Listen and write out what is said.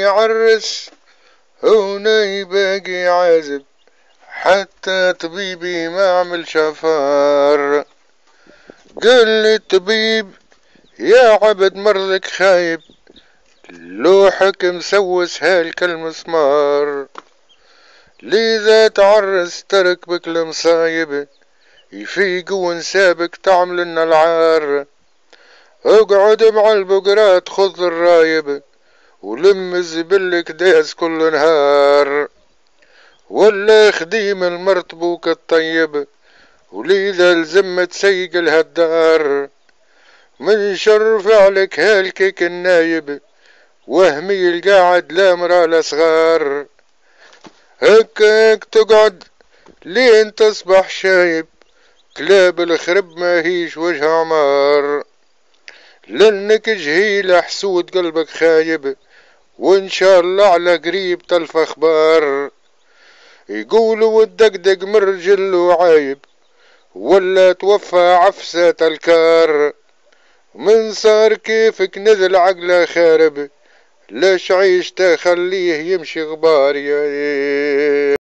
يعرس هنا باقي عازب، حتى طبيبي ما عمل شفار. قال لي الطبيب يا عبد مرضك خايب، لوحك مسوس هالك المسمار. لذا تعرس ترك بك المصايب، يفيق ونسابك تعمل لنا العار. اقعد مع البقرات خذ الرايب، ولم زبلك داس كل نهار. ولا خديم المرتبوك الطيب، ولذا لزمت سيق الهدار. من شر فعلك هالكيك النايب، وهمي القاعد لا مرا لا صغار. هكاك تقعد لين تصبح شايب، كلاب الخرب ما هيش وجه عمار. لانك جهيل حسود قلبك خايب، وان شاء الله على قريب تلف اخبار. يقولوا الدقدق مرجل وعايب، ولا توفى عفسة الكار. من صار كيفك نزل عقله خارب، ليش عيش تخليه يمشي غبار يا